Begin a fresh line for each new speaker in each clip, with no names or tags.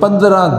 15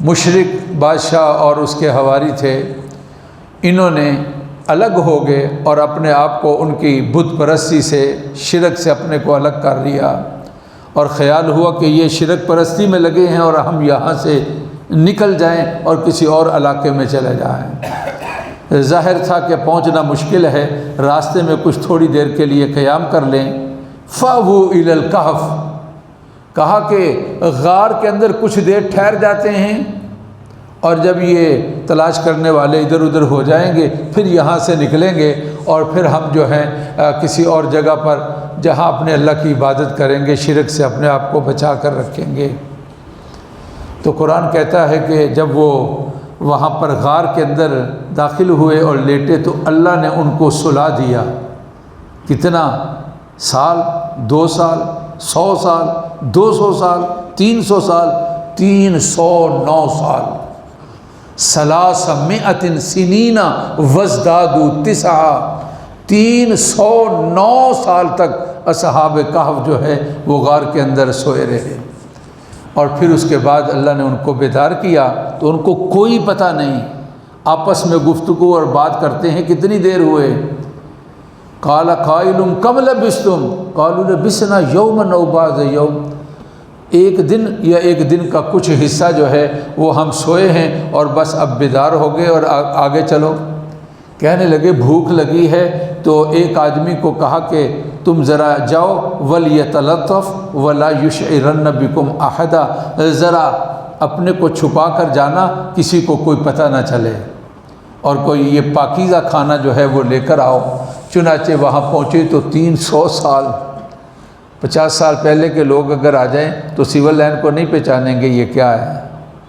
مشرک بادشاہ اور اس کے حواری تھے، انہوں نے الگ ہو گئے اور اپنے آپ کو ان کی بت پرستی سے، شرک سے اپنے کو الگ کر لیا، اور خیال ہوا کہ یہ شرک پرستی میں لگے ہیں اور ہم یہاں سے نکل جائیں اور کسی اور علاقے میں چلے جائیں۔ ظاہر تھا کہ پہنچنا مشکل ہے، راستے میں کچھ تھوڑی دیر کے لیے قیام کر لیں۔ فَأْوُوا إِلَى الْكَهْفِ، کہا کہ غار کے اندر کچھ دیر ٹھہر جاتے ہیں، اور جب یہ تلاش کرنے والے ادھر ادھر ہو جائیں گے پھر یہاں سے نکلیں گے، اور پھر ہم جو ہیں کسی اور جگہ پر جہاں اپنے اللہ کی عبادت کریں گے، شرک سے اپنے آپ کو بچا کر رکھیں گے۔ تو قرآن کہتا ہے کہ جب وہ وہاں پر غار کے اندر داخل ہوئے اور لیٹے تو اللہ نے ان کو سلا دیا۔ کتنا؟ سال، 2 سال، 100 سال، 200 سال، 300 سال، 309 سال، 300 سنین وازدادوا 9، 309 سال تک اصحاب کہف جو ہے وہ غار کے اندر سوئے رہے، اور پھر اس کے بعد اللہ نے ان کو بیدار کیا تو ان کو کوئی پتہ نہیں، آپس میں گفتگو اور بات کرتے ہیں کتنی دیر ہوئے۔ قال قائل کم لبثتم قالوا لبثنا یوما او بعض یوم، ایک دن یا ایک دن کا کچھ حصہ جو ہے وہ ہم سوئے ہیں اور بس اب بیدار ہو گئے اور آگے چلو۔ کہنے لگے بھوک لگی ہے، تو ایک آدمی کو کہا کہ تم ذرا جاؤ، وَلْيَتَلَطَّفْ وَلَا يُشْعِرَنَّ بِكُمْ أَحَدًا، ذرا اپنے کو چھپا کر جانا، کسی کو کوئی پتہ نہ چلے، اور کوئی یہ پاکیزہ کھانا جو ہے وہ لے کر آؤ۔ چنانچہ وہاں پہنچے تو 300 سال، 50 سال پہلے کے لوگ اگر آ جائیں تو سول لائن کو نہیں پہچانیں گے یہ کیا ہے،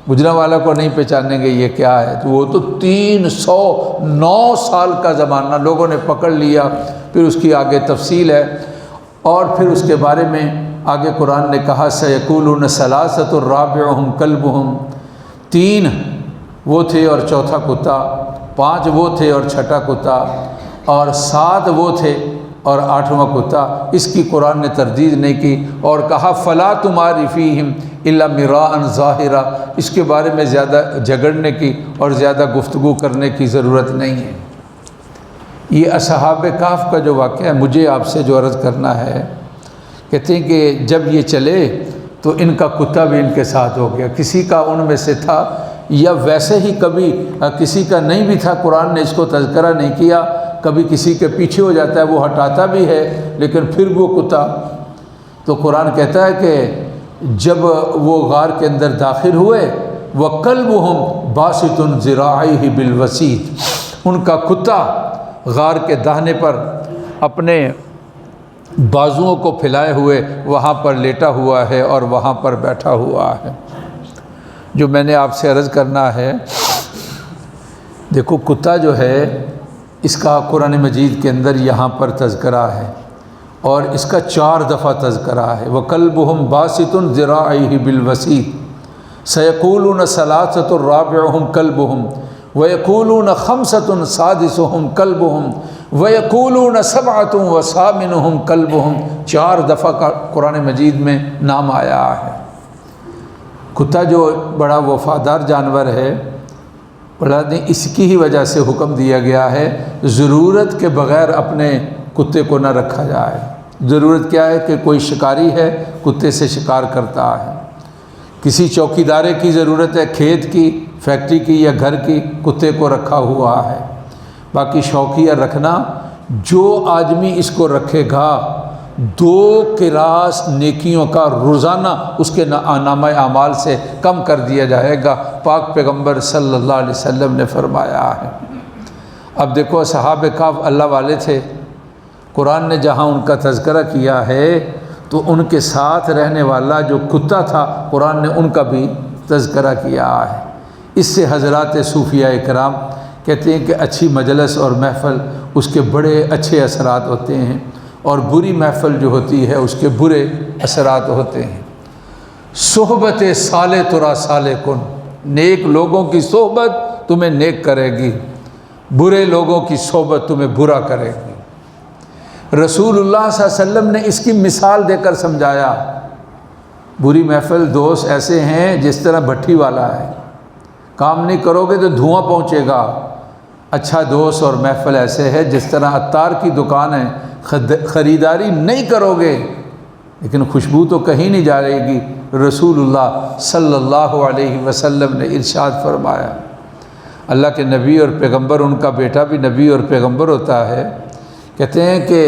گجرانوالہ کو نہیں پہچانیں گے یہ کیا ہے، تو وہ تو 309 سال کا زمانہ لوگوں نے پکڑ لیا۔ پھر اس کی آگے تفصیل ہے، اور پھر اس کے بارے میں آگے قرآن نے کہا سَيَقُولُونَ ثَلَاثَةٌ رَابِعُهُمْ كَلْبُهُمْ، 3 وہ تھے اور چوتھا کتا، 5 وہ تھے اور چھٹا کتا، اور 7 وہ تھے اور 8واں کتا۔ اس کی قرآن نے تردید نہیں کی، اور کہا فَلَا تُمَارِ فِيهِمْ إِلَّا مِرَاءً ظَاهِرًا، اس کے بارے میں زیادہ جھگڑنے کی اور زیادہ گفتگو کرنے کی ضرورت نہیں ہے۔ یہ اصحاب کہف کا جو واقعہ ہے، مجھے آپ سے جو عرض کرنا ہے، کہتے ہیں کہ جب یہ چلے تو ان کا کتا بھی ان کے ساتھ ہو گیا، کسی کا ان میں سے تھا، یا ویسے ہی کبھی کسی کا نہیں بھی تھا، قرآن نے اس کو تذکرہ نہیں کیا، کبھی کسی کے پیچھے ہو جاتا ہے وہ ہٹاتا بھی ہے، لیکن پھر وہ کتا۔ تو قرآن کہتا ہے کہ جب وہ غار کے اندر داخل ہوئے، وَقَلْبُهُمْ بَاسِطٌ ذِرَاعَيْهِ بِالْوَسِيدِ، ان کا کتا غار کے داہنے پر اپنے بازوؤں کو پھیلائے ہوئے وہاں پر لیٹا ہوا ہے اور وہاں پر بیٹھا ہوا ہے۔ جو میں نے آپ سے عرض کرنا ہے، دیکھو کتا جو ہے اس کا قرآن مجید کے اندر یہاں پر تذکرہ ہے، اور اس کا 4 دفعہ تذکرہ ہے۔ وَقَلْبُهُمْ بَاسِطٌ ذِرَاعَيْهِ بِالْوَسِيدِ سَيَقُولُونَ ثَلَاثَةٌ رَابِعُهُمْ كَلْبُهُمْ وَيَقُولُونَ 5 سَادِسُهُمْ كَلْبُهُمْ وَيَقُولُونَ 7 وَثَامِنُهُمْ كَلْبُهُمْ، 4 دفعہ کا قرآن مجید میں نام آیا ہے۔ کتا جو بڑا وفادار جانور ہے، بڑا نہیں، اس کی ہی وجہ سے حکم دیا گیا ہے ضرورت کے بغیر اپنے کتے کو نہ رکھا جائے۔ ضرورت کیا ہے کہ کوئی شکاری ہے، کتے سے شکار کرتا ہے، کسی چوکیدارے کی ضرورت ہے، کھیت کی، فیکٹری کی یا گھر کی، کتے کو رکھا ہوا ہے۔ باقی شوقیہ رکھنا، جو آدمی اس کو رکھے گا 2 قراص نیکیوں کا روزانہ اس کے نامہ اعمال سے کم کر دیا جائے گا، پاک پیغمبر صلی اللہ علیہ وسلم نے فرمایا ہے۔ اب دیکھو اصحاب کہف اللہ والے تھے، قرآن نے جہاں ان کا تذکرہ کیا ہے تو ان کے ساتھ رہنے والا جو کتا تھا قرآن نے ان کا بھی تذکرہ کیا ہے۔ اس سے حضرات صوفیہ اکرام کہتے ہیں کہ اچھی مجلس اور محفل اس کے بڑے اچھے اثرات ہوتے ہیں، اور بری محفل جو ہوتی ہے اس کے برے اثرات ہوتے ہیں۔ صحبت صالح ترا صالح کن، نیک لوگوں کی صحبت تمہیں نیک کرے گی، برے لوگوں کی صحبت تمہیں برا کرے گی۔ رسول اللہ صلی اللہ علیہ وسلم نے اس کی مثال دے کر سمجھایا۔ بری محفل دوست ایسے ہیں جس طرح بھٹی والا ہے، کام نہیں کرو گے تو دھواں پہنچے گا۔ اچھا دوست اور محفل ایسے ہے جس طرح عطار کی دکان ہے، خریداری نہیں کرو گے لیکن خوشبو تو کہیں نہیں جا رہے گی۔ رسول اللہ صلی اللہ علیہ وسلم نے ارشاد فرمایا، اللہ کے نبی اور پیغمبر، ان کا بیٹا بھی نبی اور پیغمبر ہوتا ہے، کہتے ہیں کہ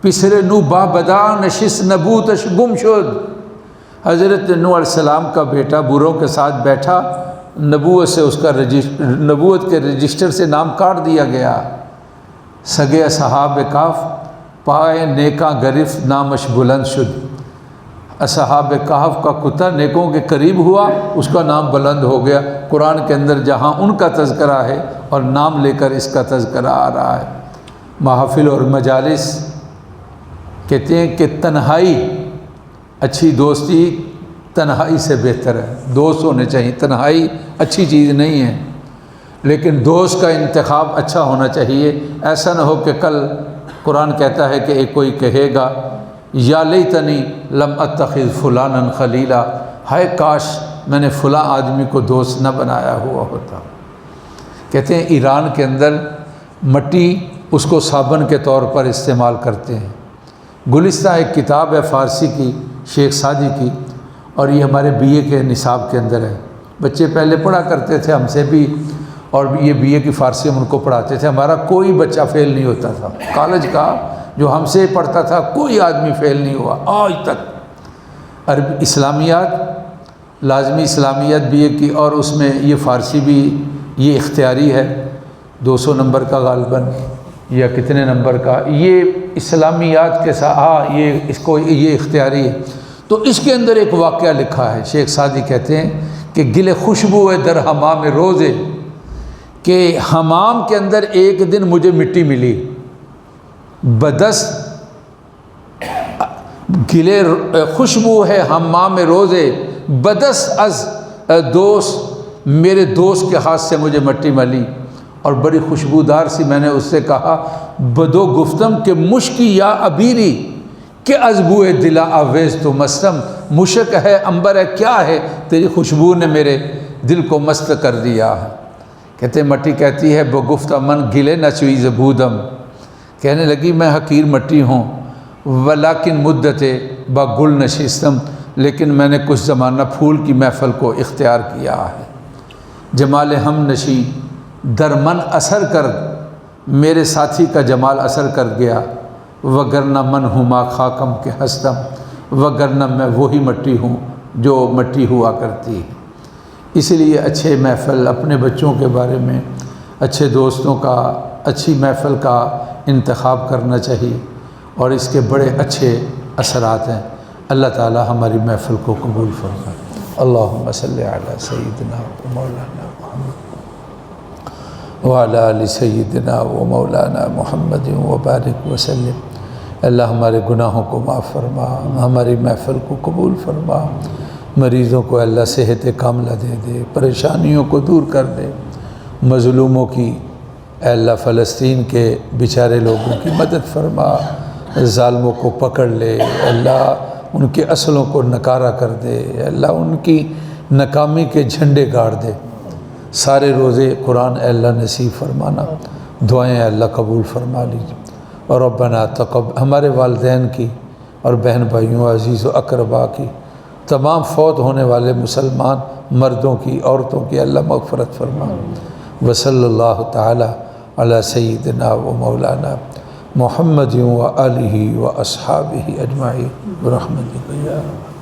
پسر نو با بدا نشست نبوتش گم شد۔ حضرت نوح علیہ السلام کا بیٹا بروں کے ساتھ بیٹھا، نبوت سے اس کا نبوت کے رجسٹر سے نام کاٹ دیا گیا۔ سگے اصحاب کہف پائے نیکاں گرفت نامش بلند شد۔ اصحاب کہف کا کتا نیکوں کے قریب ہوا، اس کا نام بلند ہو گیا۔ قرآن کے اندر جہاں ان کا تذکرہ ہے اور نام لے کر اس کا تذکرہ آ رہا ہے۔ محافل اور مجالس کہتے ہیں کہ تنہائی، اچھی دوستی تنہائی سے بہتر ہے، دوست ہونے چاہیے۔ تنہائی اچھی چیز نہیں ہے، لیکن دوست کا انتخاب اچھا ہونا چاہیے۔ ایسا نہ ہو کہ کل قرآن کہتا ہے کہ ایک کوئی کہے گا یا لیتنی لم اتخذ فلانا خلیلا، ہائے کاش میں نے فلاں آدمی کو دوست نہ بنایا ہوا ہوتا۔ کہتے ہیں ایران کے اندر مٹی اس کو صابن کے طور پر استعمال کرتے ہیں۔ گلستہ ایک کتاب ہے فارسی کی، شیخ سعدی کی، اور یہ ہمارے بی اے کے نصاب کے اندر ہے۔ بچے پہلے پڑھا کرتے تھے ہم سے بھی، اور یہ بی اے کی فارسی ہم ان کو پڑھاتے تھے۔ ہمارا کوئی بچہ فیل نہیں ہوتا تھا، کالج کا جو ہم سے پڑھتا تھا کوئی آدمی فیل نہیں ہوا آج تک۔ عربی اسلامیات، لازمی اسلامیات بی اے کی، اور اس میں یہ فارسی بھی یہ اختیاری ہے، 200 نمبر کا غالباً یا کتنے نمبر کا، یہ اسلامیات کے ساتھ یہ اختیاری ہے۔ تو اس کے اندر ایک واقعہ لکھا ہے، شیخ سعدی کہتے ہیں کہ گل خوشبو ہے در حمام روزے، کہ حمام کے اندر ایک دن مجھے مٹی ملی، بدس گلے خوشبو ہے حمام روزے، بدس از دوست، میرے دوست کے ہاتھ سے مجھے مٹی ملی، اور بڑی خوشبودار سی۔ میں نے اس سے کہا بدو گفتم کہ مشکی یا عبیری کہ از بوئے دلا آویز تو مستم، مشک ہے عنبر ہے کیا ہے، تیری خوشبو نے میرے دل کو مست کر دیا ہے۔ کہتے مٹی کہتی ہے بگفت من گلے نہ چوئی زبودم، کہنے لگی میں حقیر مٹی ہوں، ولیکن مدت با گل نشستم، لیکن میں نے کچھ زمانہ پھول کی محفل کو اختیار کیا ہے۔ جمال ہم نشی در من اثر کر، میرے ساتھی کا جمال اثر کر گیا، وگرنہ من ہما خاکم کے ہستم، وگرنہ میں وہی مٹی ہوں جو مٹی ہوا کرتی ہے۔ اسی لیے اچھے محفل، اپنے بچوں کے بارے میں اچھے دوستوں کا، اچھی محفل کا انتخاب کرنا چاہیے، اور اس کے بڑے اچھے اثرات ہیں۔ اللہ تعالی ہماری محفل کو قبول فرمائے۔ اللہم صلی علی سیدنا و مولانا محمد وعلی آل سیدنا و مولانا محمد وبارک وسلم۔ اللہ ہمارے گناہوں کو معاف فرما، ہماری محفل کو قبول فرما، مریضوں کو اللہ صحت کاملہ دے دے، پریشانیوں کو دور کر دے، مظلوموں کی اے اللہ فلسطین کے بیچارے لوگوں کی مدد فرما، ظالموں کو پکڑ لے اللہ، ان کے اصلوں کو نکارہ کر دے اللہ، ان کی ناکامی کے جھنڈے گاڑ دے۔ سارے روزے قرآن اے اللہ نصیب فرمانا، دعائیں اے اللہ قبول فرما لیجیے۔ اور ربنا ہمارے والدین کی اور بہن بھائیوں عزیز و اقربا کی، تمام فوت ہونے والے مسلمان مردوں کی عورتوں کی اللہ مغفرت فرما۔ وصلی اللہ تعالی علی سیدنا و مولانا محمد و آلہ و اصحابہ اجمعین برحمتک یا رب۔